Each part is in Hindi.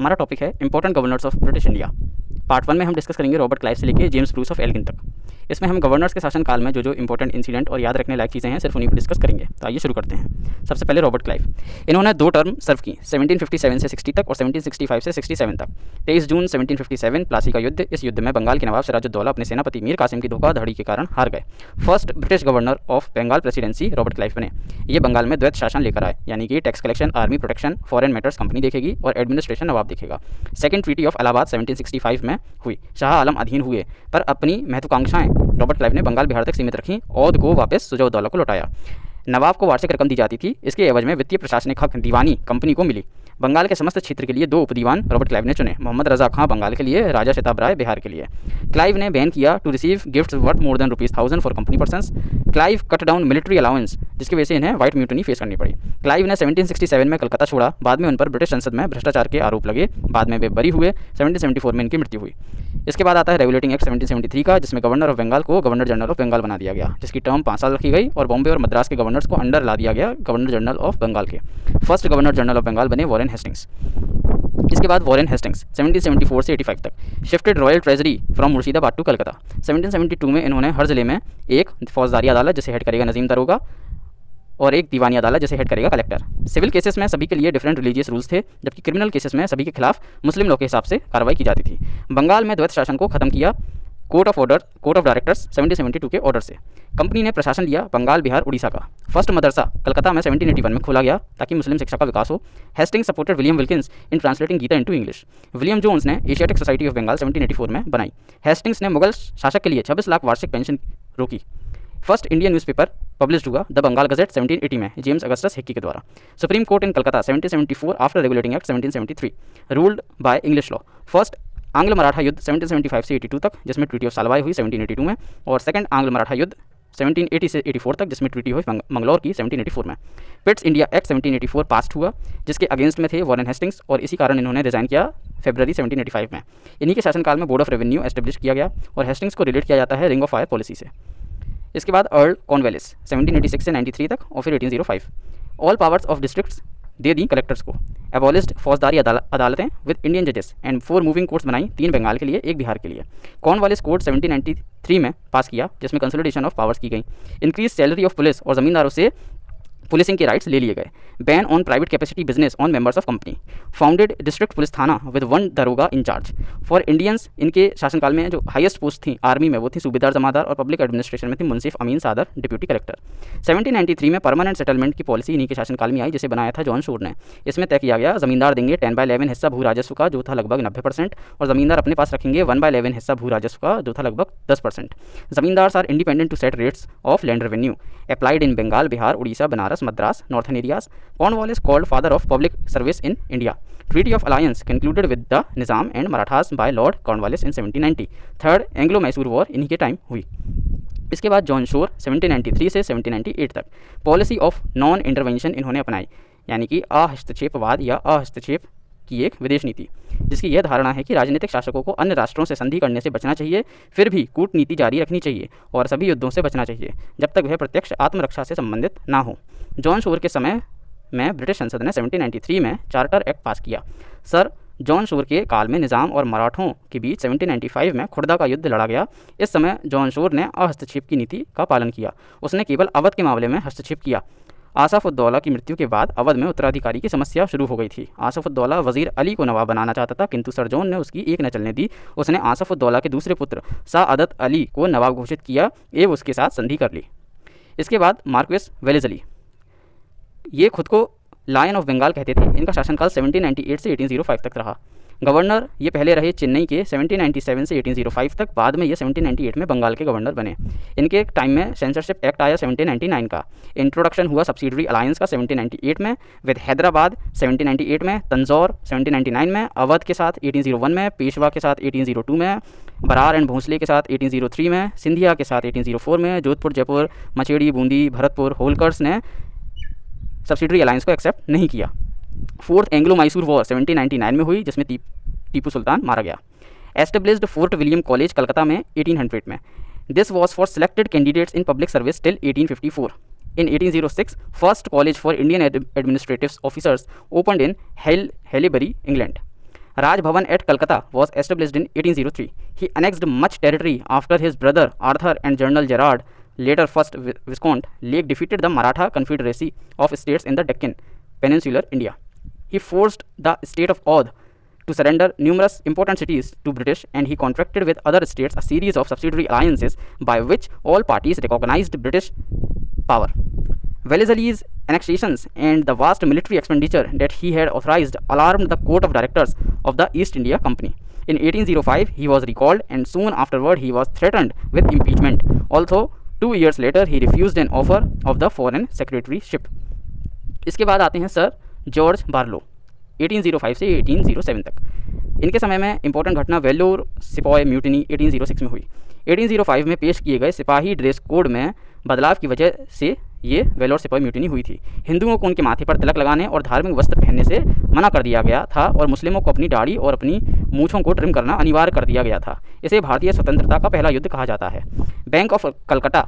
हमारा टॉपिक है important governors of British India. Part 1 में हम डिस्कस करेंगे रॉबर्ट क्लाइव से लेकर जेम्स ब्रूस ऑफ एल्गिन तक। इसमें हम गवर्नर्स के शासनकाल में जो इंपॉर्टेंट इंसिडेंट और याद रखने लायक चीज़ें हैं सिर्फ उन्हीं को डिस्कस करेंगे। तो आइए शुरू करते हैं। सबसे पहले रॉबर्ट क्लाइव, इन्होंने 2 टर्म सर्व की, 1757 से 60 तक और 1765 से 67 तक। 23 जून 1757 प्लासी का युद्ध। इस युद्ध में बंगाल के नवाब सिराजुद्दौला अपने सेनापति मीर कासिम की धोखाधड़ी के कारण हार गए। First British governor of Bengal presidency Robert Clive बने। ये बंगाल में द्वैत शासन लेकर आए, यानी कि tax collection army protection foreign matters company देखेगी और एडमिनिस्ट्रेशन नवाब देखेगा। सेकंड ट्रीटी ऑफ इलाहाबाद 1765 में हुई। शाह आलम अधीन हुए, पर अपनी महत्वाकांक्षाएं रॉबर्ट क्लाइव ने बंगाल बिहार तक सीमित रखी। औध को वापस सिराजुद्दौला को लौटाया। नवाब को वार्षिक रकम दी जाती थी, इसके एवज में वित्तीय प्रशासनिक हक दीवानी कंपनी को मिली। बंगाल के समस्त क्षेत्र के लिए 2 उपदीवान रॉबर्ट क्लाइव ने चुने, मोहम्मद रजा खां बंगाल के लिए, राजा शताब राय बिहार के लिए। क्लाइव ने बैन किया to receive gifts worth more than ₹1000 for company persons. Clive cut down military allowance, जिसकी वजह से इन्हें व्हाइट म्यूटनी फेस करनी पड़ी। क्लाइव ने 1767 में कलकत्ता छोड़ा, बाद में उन पर ब्रिटिश संसद में भ्रष्टाचार के आरोप लगे, बाद में वे बरी हुए। 1774 में इनकी मृत्यु हुई। इसके बाद आता है रेगुलेटिंग एक्ट 1773 का, जिसमें गवर्नर ऑफ बंगाल को गवर्नर जनरल ऑफ बंगाल बना दिया गया, जिसकी टर्म 5 साल रखी गई और बॉम्बे और मद्रास के गवर्नर्स को अंडर ला दिया गया गवर्नर जनरल ऑफ बंगाल के। First governor general of Bengal बने वॉरेन हेस्टिंग्स। इसके बाद वॉरेन हेस्टिंग्स 1774 से 85 तक shifted royal treasury from Murshidabad to Calcutta. 1772 में इन्होंने हर जिले में एक फौजदारी अदालत जिसे हेड करेगा नजीम दरोगा और एक दीवानी अदालत जिसे हेड करेगा कलेक्टर। सिविल केसेस में सभी के लिए डिफरेंट रिलीजियस रूल्स थे, जबकि क्रिमिनल केसेस में सभी के खिलाफ मुस्लिम लॉ के हिसाब से कार्रवाई की जाती थी। बंगाल में द्वैत शासन को खत्म किया कोर्ट ऑफ डायरेक्टर्स 1772 के ऑर्डर से। कंपनी ने प्रशासन लिया बंगाल बिहार उड़ीसा का। फर्स्ट मदरसा कलकत्ता में 1781 में खोला गया ताकि मुस्लिम शिक्षा का विकास हो। Hastings supported William Wilkins in translating Gita into English. William Jones ने एशियाटिक सोसाइटी ऑफ बंगाल 1784 में बनाई। हेस्टिंग्स ने मुगल शासक के लिए 26 लाख वार्षिक पेंशन रोकी। फर्स्ट इंडियन न्यूज़पेपर पब्लिश्ड हुआ द बंगाल गजेट 1780 में जेम्स अगस्टस हिक्की के द्वारा। Supreme court in Calcutta 1774 after regulating act 1773 ruled by English law. First आंग्ल मराठा युद्ध 1775 से 82 तक, जिसमें ट्रीटी ऑफ सालवाई हुई 1782 में, और सेकंड आंग्ल मराठा युद्ध 1780 से 84 तक, जिसमें ट्रीटी हुई मंगलौर की 1784 में। पिट्स इंडिया एक्ट 1784 पास हुआ, जिसके अगेंस्ट में थे वॉरेन हेस्टिंग्स, और इसी कारण इन्होंने रिजाइन किया फरवरी 1785 में। इन्हीं के शासनकाल में बोर्ड ऑफ रेवेन्यू एस्टेब्लिश किया गया और हेस्टिंग्स को रिलेट किया जाता है रिंग ऑफ फायर पॉलिसी से। इसके बाद अर्ल कॉर्नवालिस 1786 से 93 तक और फिर 1805 ऑल पावर्स ऑफ डिस्ट्रिक्ट्स दे दी कलेक्टर्स को। एबॉलिस्ड फौजदारी अदालतें विद इंडियन जजेस एंड 4 मूविंग कोर्ट्स बनाई, 3 बंगाल के लिए 1 बिहार के लिए। कॉर्नवालिस कोड 1793 में पास किया, जिसमें कंसोलिडेशन ऑफ पावर्स की गई। इंक्रीज सैलरी ऑफ पुलिस और ज़मींदारों से पुलिसिंग के राइट्स ले लिए गए। Ban on private capacity business on members of company. Founded district police थाना विद 1 दरोगा इन चार्ज फॉर इंडियंस। इनके शासनकाल में जो हाईएस्ट पोस्ट थी आर्मी में वो थी सूबेदार जमादार, और पब्लिक एडमिनिस्ट्रेशन में थी मुंसिफ अमीन सादर डिप्यूटी कलेक्टर। 1793 में परमानेंट सेटलमेंट की पॉलिसी इन्हीं के शासनकाल में आई, जिसे बनाया था जॉन शोर ने। इसमें तय किया गया जमींदार देंगे 10/11 हिस्सा भू राजस्व का, जो था लगभग 90%, और जमींदार अपने पास रखेंगे 1/11 हिस्सा भू राजस्व का, जो था लगभग 10%। Zamindar are independent to set rates of land revenue applied in Bengal Bihar Orissa Banaras Madras northern areas. Cornwallis called father of public service in India. Treaty of alliance concluded with the Nizam and Marathas by lord Cornwallis in 1790। Third Anglo Mysore war इन्हीं के टाइम हुई। इसके बाद जॉन शोर 1793 से 1798 तक पॉलिसी ऑफ नॉन इंटरवेंशन इन्होंने अपनाई, यानी कि अहस्तक्षेपवाद या अहस्तक्षेप की एक विदेश नीति, जिसकी यह धारणा है कि राजनीतिक शासकों को अन्य राष्ट्रों से संधि करने से बचना चाहिए, फिर भी कूटनीति जारी रखनी चाहिए और सभी युद्धों से बचना चाहिए जब तक वह प्रत्यक्ष आत्मरक्षा से संबंधित ना हो। जॉन शोर के समय में ब्रिटिश संसद ने 1793 में चार्टर एक्ट पास किया। सर जॉन शोर के काल में निज़ाम और मराठों के बीच 1795 में खुर्दा का युद्ध लड़ा गया। इस समय जॉन शोर ने अहस्तक्षेप की नीति का पालन किया। उसने केवल अवध के मामले में हस्तक्षेप किया। आसफ उद्दौला की मृत्यु के बाद अवध में उत्तराधिकारी की समस्या शुरू हो गई थी। आसफ उद्दौला वजीर अली को नवाब बनाना चाहता था, किंतु सर जॉन ने उसकी एक न चलने दी। उसने आसफ उद्दौला के दूसरे पुत्र साअदत अली को नवाब घोषित किया एवं उसके साथ संधि कर ली। इसके बाद मार्क्वेस वेलेज़ली, ये खुद को लायन ऑफ बंगाल कहते थे। इनका शासनकाल 1798 से 1805 तक रहा। गवर्नर ये पहले रहे चेन्नई के 1797 से 1805 तक, बाद में ये 1798 में बंगाल के गवर्नर बने। इनके टाइम में सेंसरशिप एक्ट आया 1799 का। इंट्रोडक्शन हुआ सब्सिडरी अलायंस का 1798 में विद हैदराबाद 1798 में, तंजौर 1799 में, अवध के साथ 1801 में, पेशवा के साथ 1802 में, बरार एंड भोंसले के साथ 1803 में, सिंधिया के साथ 1804 में, जोधपुर जयपुर मचेड़ी बूंदी भरतपुर होलकर्स ने सब्सिडरी अलायंस को एक्सेप्ट नहीं किया। फोर्थ एंग्लो मैसूर वॉर 1799 में हुई, जिसमें टीपू सुल्तान मारा गया। Established fort William college Calcutta में 1800 में। This was for selected candidates in public service till 1854। In 1806, first college for Indian administrative officers opened in Haileybury, England. Raj Bhavan at Calcutta was established in 1803. He annexed much territory after his brother Arthur and General Gerard, later first Viscount, Lake, defeated the Maratha confederacy of states in the Deccan, peninsular India. He forced the state of Oudh to surrender numerous important cities to British, and he contracted with other states a series of subsidiary alliances by which all parties recognized British power. Wellesley's annexations and the vast military expenditure that he had authorized alarmed the court of directors of the East India Company. In 1805, he was recalled, and soon afterward he was threatened with impeachment, although 2 years later he refused an offer of the foreign secretaryship. इसके बाद आते हैं सर जॉर्ज बार्लो 1805 से 1807 तक। इनके समय में इंपॉर्टेंट घटना वेल्लोर सिपाही म्यूटिनी 1806 में हुई। 1805 में पेश किए गए सिपाही ड्रेस कोड में बदलाव की वजह से ये वेल्लोर सिपाही म्यूटिनी हुई थी। हिंदुओं को उनके माथे पर तिलक लगाने और धार्मिक वस्त्र पहनने से मना कर दिया गया था और मुस्लिमों को अपनी दाढ़ी और अपनी मूछों को ट्रिम करना अनिवार्य कर दिया गया था। इसे भारतीय स्वतंत्रता का पहला युद्ध कहा जाता है। बैंक ऑफ कलकत्ता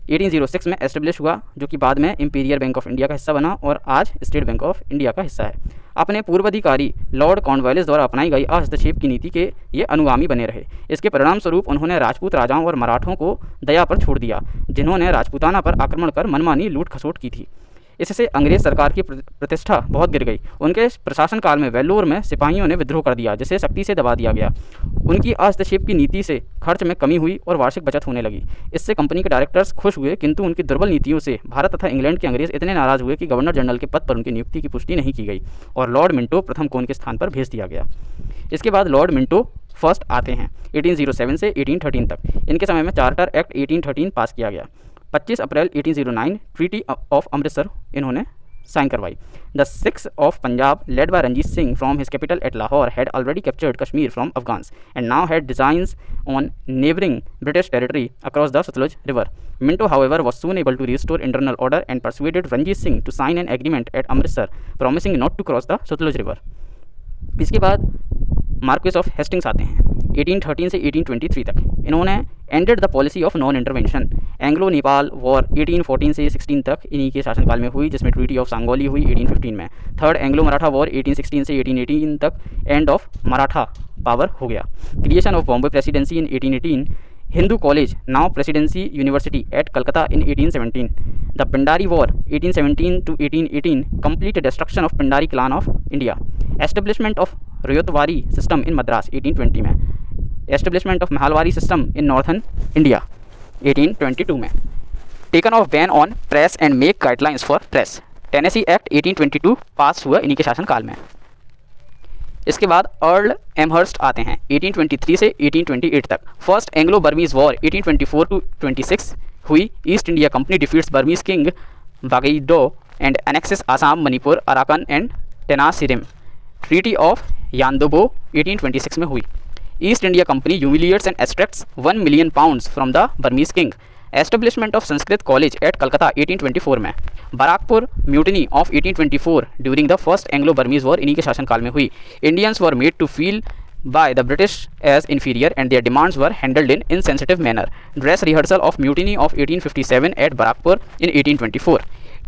1806 में एस्टेब्लिश हुआ, जो कि बाद में इंपीरियल बैंक ऑफ इंडिया का हिस्सा बना और आज स्टेट बैंक ऑफ इंडिया का हिस्सा है। अपने पूर्वाधिकारी लॉर्ड कॉर्नवालिस द्वारा अपनाई गई हस्तक्षेप की नीति के ये अनुगामी बने रहे। इसके परिणाम स्वरूप उन्होंने राजपूत राजाओं और मराठों को दया पर छोड़ दिया, जिन्होंने राजपूताना पर आक्रमण कर मनमानी लूट खसोट की थी। इससे अंग्रेज सरकार की प्रतिष्ठा बहुत गिर गई। उनके प्रशासन काल में वेल्लोर में सिपाहियों ने विद्रोह कर दिया, जिसे सख्ती से दबा दिया गया। उनकी हस्तक्षेप की नीति से खर्च में कमी हुई और वार्षिक बचत होने लगी। इससे कंपनी के डायरेक्टर्स खुश हुए, किंतु उनकी दुर्बल नीतियों से भारत तथा इंग्लैंड के अंग्रेज इतने नाराज हुए कि गवर्नर जनरल के पद पर उनकी नियुक्ति की पुष्टि नहीं की गई और लॉर्ड मिंटो प्रथम को उनके स्थान पर भेज दिया गया। इसके बाद लॉर्ड मिंटो फर्स्ट आते हैं 1807 से 1813 तक। इनके समय में चार्टर एक्ट 1813 पास किया गया। 25 अप्रैल 1809 ट्रीटी ऑफ अमृतसर इन्होंने साइन करवाई। The Sikhs of Punjab led by Ranjit Singh from his capital at Lahore had already captured Kashmir from Afghans and now had designs on neighbouring British territory across the Sutlej river. Minto however was soon able to restore internal order and persuaded Ranjit Singh to sign an agreement at Amritsar promising not to cross the Satluj river. इसके बाद मार्क्वेस ऑफ हेस्टिंग्स आते हैं 1813 से 1823 तक। इन्होंने ended the policy of non intervention. Anglo Nepal war 1814 से 16 तक इन्हीं के शासनकाल में हुई, जिसमें ट्रीटी ऑफ सांगोली हुई 1815 में। थर्ड एंग्लो मराठा वॉर 1816 से 1818 तक एंड ऑफ मराठा पावर हो गया। Creation of Bombay presidency in 1818। Hindu College, now Presidency University at Calcutta in 1817. The Pindari War 1817 to 1818, complete destruction of Pindari clan of India. Establishment of Royotwari system in Madras 1820 में. Establishment of Mahalwari system in Northern India 1822 में. Taken off ban on press and make guidelines for press. Tennessee Act 1822 पास हुआ इन्हीं के शासनकाल में। इसके बाद अर्ल एमहर्स्ट आते हैं 1823 से 1828 तक। First Anglo Burmese war 1824 to 26 हुई। East India Company defeats Burmese king Bagyidaw and annexes Assam, Manipur, Arakan and Tenasserim. Treaty of Yandabo 1826 में हुई। East India Company humiliates and extracts 1 million pounds from the Burmese king. Establishment of Sanskrit college at Calcutta 1824 में। Barrackpore mutiny of 1824 during the first Anglo Burmese war इन्हीं के शासनकाल में हुई। Indians were made to feel by the British as inferior and their demands were handled in insensitive manner. Dress rehearsal of mutiny of 1857 at Barakpur in 1824.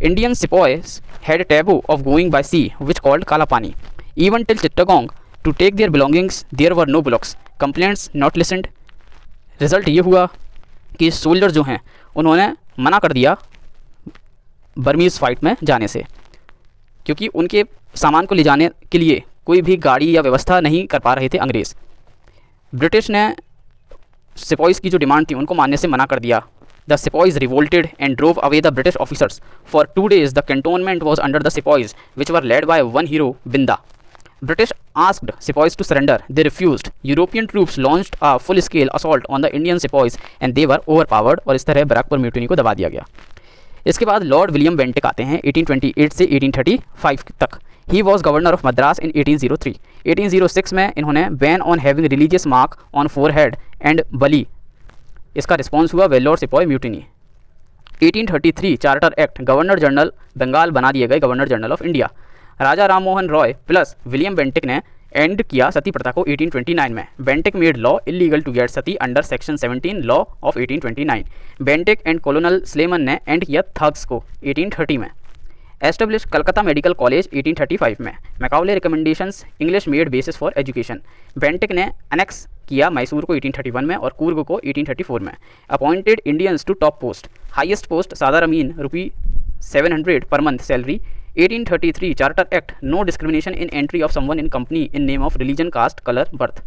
Indian sepoys had a taboo of going by sea which called Kalapani. Even till Chittagong to take their belongings there were no bullocks. Complaints not listened. Result ये हुआ कि सोल्जर जो हैं उन्होंने मना कर दिया बर्मीज़ फाइट में जाने से, क्योंकि उनके सामान को ले जाने के लिए कोई भी गाड़ी या व्यवस्था नहीं कर पा रहे थे अंग्रेज़। ब्रिटिश ने सिपॉइज़ की जो डिमांड थी उनको मानने से मना कर दिया। The sepoys revolted and drove away the British officers. For 2 days the cantonment was under the sepoys which were led by one hero Binda. British asked sepoys to surrender. They refused. European troops launched a full-scale assault on the Indian sepoys and they were overpowered और इस तरह बराकपुर म्यूटिनी को दबा दिया गया। इसके बाद लॉर्ड विलियम बेंटिक आते हैं 1828 से 1835 तक। He was governor of Madras in 1803। 1806 में इन्होंने ban on having religious mark on forehead and बली, इसका रिस्पॉन्स हुआ Vellore sepoy mutiny. 1833 charter act, governor general Bengal बना दिए गए governor general of India. Raja Ram Mohan Roy plus William Bentinck ने एंड किया सती प्रथा को 1829 में। Bentinck made law illegal to get sati under section 17 law of 1829। Bentinck and कॉलोनल स्लेमन ने एंड किया थग्स को 1830 में। एस्टेब्लिश कलकत्ता मेडिकल कॉलेज 1835 में। Macaulay recommendations English made basis for education. Bentinck ने अनेक्स किया मैसूर को 1831 में और कूर्ग को 1834 में। Appointed Indians to top post. Highest post Sadar Amin ₹700 per month salary. 1833 charter act, no discrimination in entry of someone in company in name of religion, caste, colour, birth.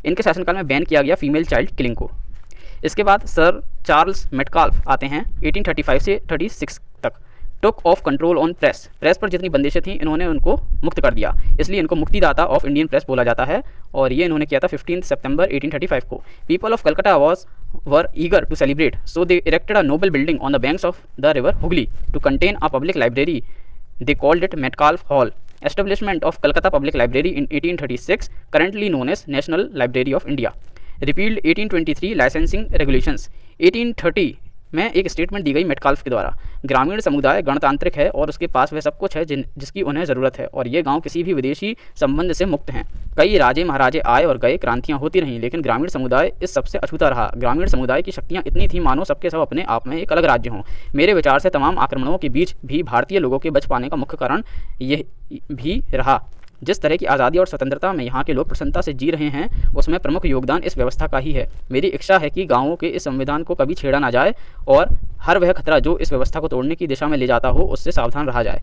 इनके शासनकाल में बैन किया गया फीमेल चाइल्ड किलिंग को। इसके बाद सर चार्ल्स मेटकाल्फ आते हैं 1835 से 36 तक। Took off control on press. Press पर जितनी बंदिशें थीं इन्होंने उनको मुक्त कर दिया, इसलिए इनको मुक्तिदाता ऑफ इंडियन प्रेस बोला जाता है और ये इन्होंने किया था 15 सितंबर 1835 को। People of Calcutta were eager to celebrate, so they erected a noble building on the banks of the river Hooghly to contain a public library. They called it Metcalfe Hall. Establishment of Calcutta Public Library in 1836, currently known as National Library of India. Repealed 1823 licensing regulations. 1830 में एक स्टेटमेंट दी गई मेटकाल्फ के द्वारा। ग्रामीण समुदाय गणतांत्रिक है और उसके पास वह सब कुछ है जिसकी उन्हें ज़रूरत है और ये गांव किसी भी विदेशी संबंध से मुक्त हैं। कई राजे महाराजे आए और गए, क्रांतियां होती रहीं, लेकिन ग्रामीण समुदाय इस सबसे अछूता रहा। ग्रामीण समुदाय की शक्तियां इतनी थी मानो सबके सब अपने आप में एक अलग राज्य हों। मेरे विचार से तमाम आक्रमणों के बीच भी भारतीय लोगों के बच पाने का मुख्य कारण यह भी रहा। जिस तरह की आज़ादी और स्वतंत्रता में यहाँ के लोग प्रसन्नता से जी रहे हैं, उसमें प्रमुख योगदान इस व्यवस्था का ही है। मेरी इच्छा है कि गाँवों के इस संविधान को कभी छेड़ा ना जाए और हर वह खतरा जो इस व्यवस्था को तोड़ने की दिशा में ले जाता हो उससे सावधान रहा जाए।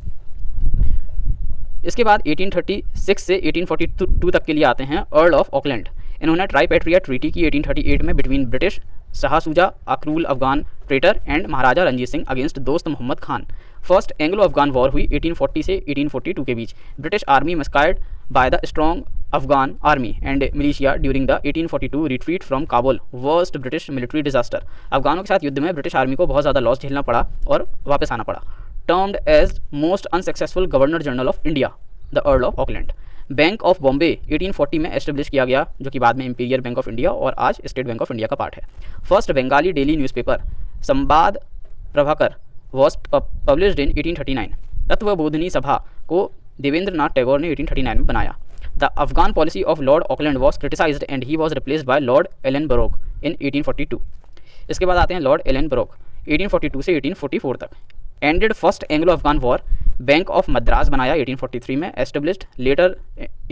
इसके बाद 1836 से 1842 तक के लिए आते हैं अर्ल ऑफ ऑकलैंड। इन्होंने ट्राईपैट्रिया ट्रीटी की 1838 में बिटवीन ब्रिटिश शाहसूजा अक्रूल Afghan traitor and Maharaja Ranjit Singh against Dost Mohammad Khan. First Anglo Afghan war हुई 1840 से 1842 के बीच। British army massacred by the strong Afghan army and militia during the 1842 retreat from Kabul, worst British military disaster. अफगानों के साथ युद्ध में ब्रिटिश आर्मी को बहुत ज़्यादा लॉस झेलना पड़ा और वापस आना पड़ा। Termed as most unsuccessful governor general of India, the earl of Auckland. Bank of Bombay 1840 में एस्टेब्लिश किया गया, जो कि बाद में इंपीरियल बैंक ऑफ इंडिया और आज स्टेट बैंक ऑफ इंडिया का पार्ट है। First Bengali daily newspaper Sambad Prabhakar was published in 1839। Tattwabodhini Sabha को देवेंद्र नाथ टैगोर ने 1839 में बनाया। The Afghan policy of Lord Auckland was criticised and he was replaced by Lord Ellenborough in 1842। इसके बाद आते हैं लॉर्ड एलनबरोग 1842 से 1844 तक। Ended first Anglo Afghan war. Bank of Madras बनाया 1843 में, established, later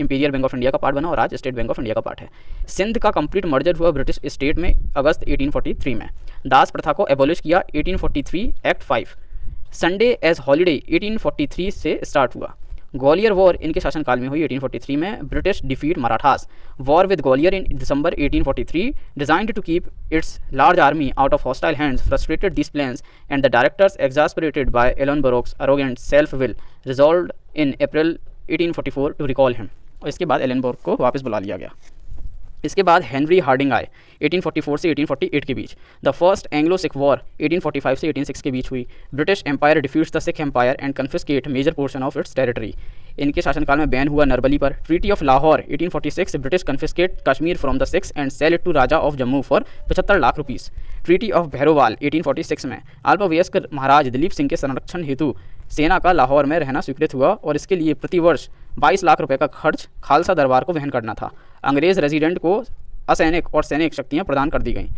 imperial bank of India का पार्ट बना और आज स्टेट बैंक ऑफ इंडिया का पार्ट है। सिंध का कंप्लीट मर्जर हुआ ब्रिटिश स्टेट में अगस्त 1843 में। दास प्रथा को एबॉलिश किया 1843 एक्ट 5। संडे एज हॉलीडे 1843 से स्टार्ट हुआ। ग्वालियर वॉर इनके शासनकाल में हुई 1843 में। British defeat Marathas. War with Gwalior in December 1843 designed to keep its large army out of hostile hands frustrated these plans and the directors exasperated by Ellenborough's arrogant self will resolved in April 1844 to recall him. और इसके बाद एलनबरोग को वापस बुला लिया गया। इसके बाद हेनरी हार्डिंग आए 1844 से 1848 के बीच। The first Anglo Sikh war 1845 से 1806 के बीच हुई। British empire defeats the Sikh empire and confiscate major portion of its territory. इनके शासनकाल में बैन हुआ नरबली पर। Treaty of Lahore 1846 British confiscate Kashmir from the Sikhs and sell it to Raja of Jammu for 75 lakh rupees. Treaty of Bhairowal 1846 में अल्पवयस्क महाराज दिलीप सिंह के संरक्षण हेतु सेना का लाहौर में रहना स्वीकृत हुआ और इसके लिए प्रतिवर्ष 22 लाख रुपए का खर्च खालसा दरबार को वहन करना था। अंग्रेज़ रेजिडेंट को असैनिक और सैनिक शक्तियाँ प्रदान कर दी गईं।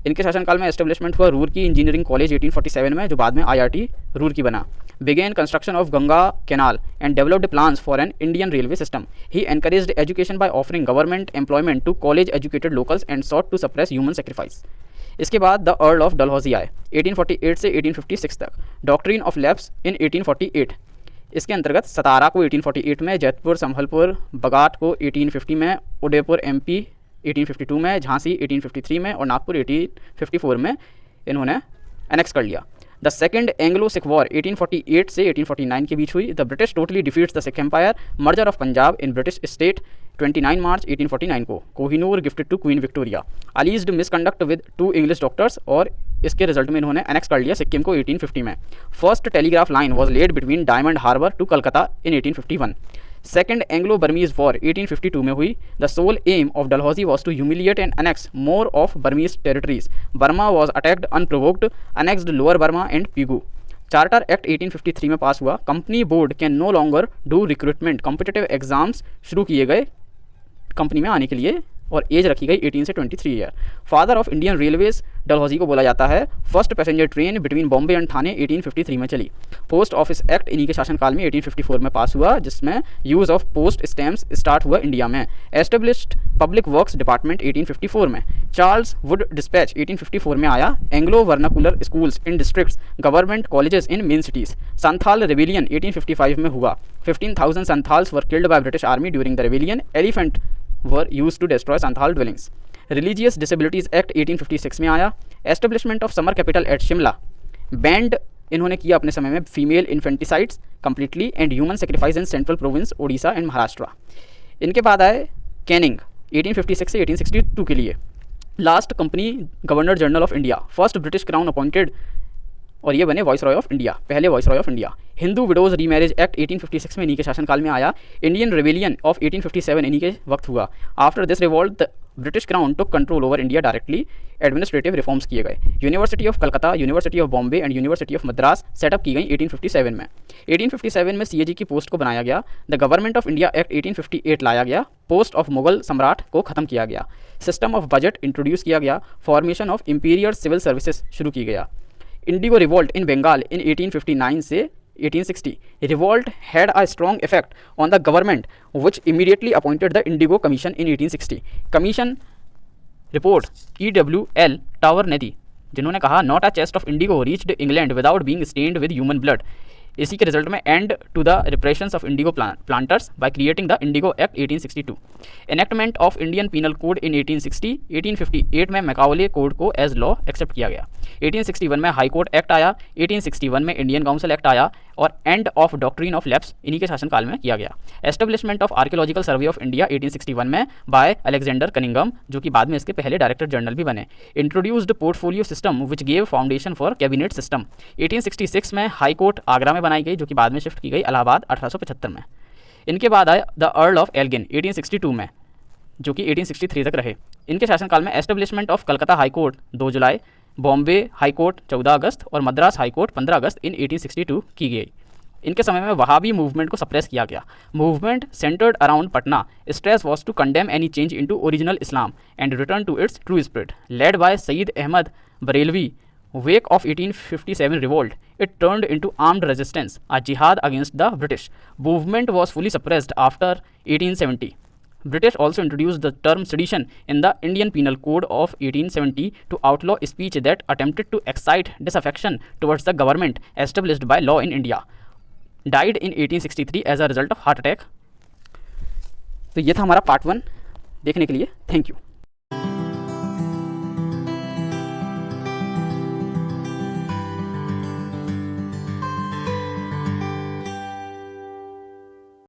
इनके शासनकाल में एस्टेब्लिशमेंट हुआ रूरकी इंजीनियरिंग कॉलेज 1847 में, जो बाद में IRT रूरकी बना। Began construction of Ganga canal and developed plans for an Indian railway system. He encouraged education by offering government employment to college educated locals and sought to suppress human sacrifice. इसके बाद द अर्ल ऑफ डलहौजी आए 1848 से 1856 तक। डॉक्ट्रिन ऑफ लैप्स इन 1848। इसके अंतर्गत सतारा को 1848 में, जैतपुर संभलपुर बगाट को 1850 में, उदयपुर MP 1852 में, झांसी 1853 में और नागपुर 1854 में इन्होंने एनेक्स कर लिया। The second Anglo Sikh war 1848 से 1849 के बीच हुई। The British totally defeats the Sikh empire. Merger of Punjab in British state 29 March 1849 को। Kohinoor gifted to Queen Victoria. Alleged misconduct with 2 English doctors और इसके रिजल्ट में इन्होंने एनेक्स कर लिया सिक्किम को 1850 में। First telegraph line was laid between Diamond Harbour to Calcutta in 1851। Second Anglo Burmese war 1852 में हुई। The sole aim of Dalhousie was to humiliate and annex more of Burmese territories. Burma was attacked unprovoked, annexed lower Burma and Pegu. Charter act 1853 में पास हुआ। Company board can no longer do recruitment. Competitive exams शुरू किए गए कंपनी में आने के लिए और एज रखी गई 18 से 23 year. Father of Indian railways Dalhousie को बोला जाता है। First passenger train between Bombay and Thane 1853 में चली। पोस्ट ऑफिस एक्ट इन्हीं के शासनकाल में 1854 में पास हुआ, जिसमें use of post stamps start हुआ इंडिया में। एस्टेब्लिश्ड पब्लिक वर्क्स डिपार्टमेंट 1854 में। चार्ल्स वुड डिस्पैच 1854 में आया। Anglo vernacular schools in districts, government colleges in main cities. Santhal rebellion 1855 में हुआ। 15,000 Santhals were killed by British army during the rebellion. Elephant were used to destroy Santhal dwellings. Religious disabilities act 1856 में आया। Establishment of summer capital at Shimla. बैंड इन्होंने किया अपने समय में female infanticides completely and human sacrifice in central province Odisha and Maharashtra. इनके बाद आए कैनिंग 1856 से 1862 के लिए। Last company governor general of India, first British crown appointed, और ये बने वॉइस रॉय ऑफ इंडिया, पहले viceroy of India. Hindu widows remarriage act 1856 में इन्हीं के शासनकाल में आया। इंडियन रेबिलियन ऑफ 1857 इन्हीं के वक्त हुआ। After this revolt the British crown took control over India directly. Administrative reforms किए गए। University of Calcutta, university of Bombay and university of Madras setup की गई 1857 में। 1857 में सीएजी की पोस्ट को बनाया गया। The government of India act 1858 लाया गया। पोस्ट ऑफ मुगल सम्राट को खत्म किया गया। सिस्टम ऑफ बजट इंट्रोड्यूस किया गया। Formation of imperial civil services शुरू की गया। Indigo revolt in Bengal in 1859 से 1860. Revolt had a strong effect on the government, which immediately appointed the Indigo Commission in 1860. Commission report EWL Tavernethy, जिन्होंने कहा not a chest of indigo reached England without being stained with human blood. इसी के रिजल्ट में and to the repressions of indigo planters by creating the indigo act 1862। Enactment of Indian penal code in 1860। 1858 में मैकाउले कोड को एज लॉ एक्सेप्ट किया गया। 1861 में हाई कोर्ट एक्ट आया। 1861 में इंडियन काउंसिल एक्ट आया और end of doctrine of lapse इन्हीं के शासनकाल में किया गया। Establishment of archaeological survey of India 1861 में बाय अलेक्जेंडर कनिंगम, जो कि बाद में इसके पहले डायरेक्टर जनरल भी बने। Introduced portfolio system which gave foundation for cabinet system. 1866 में हाई कोर्ट आगरा में बनाई गई, जो कि बाद में शिफ्ट की गई इलाहाबाद 1875 में। इनके बाद आए द अर्ल ऑफ एल्गिन 1862 में, जो कि 1863 तक रहे। इनके शासनकाल में establishment of Calcutta high court 2 July, Bombay high court 14 अगस्त और मद्रास हाई कोर्ट 15 अगस्त इन 1862 की गई। इनके समय में वहाबी मूवमेंट को सप्रेस किया गया। Movement centred around Patna. Stress was to condemn any change into original Islam and return to its true spirit. Led by Syed Ahmad Barelvi, wake of 1857 revolt, it turned into armed resistance, a jihad against the British. Movement was fully suppressed after 1870. British also introduced the term sedition in the Indian Penal Code of 1870 to outlaw speech that attempted to excite disaffection towards the government established by law in India. Died in 1863 as a result of heart attack. तो ये था हमारा पार्ट 1। देखने के लिए थैंक यू।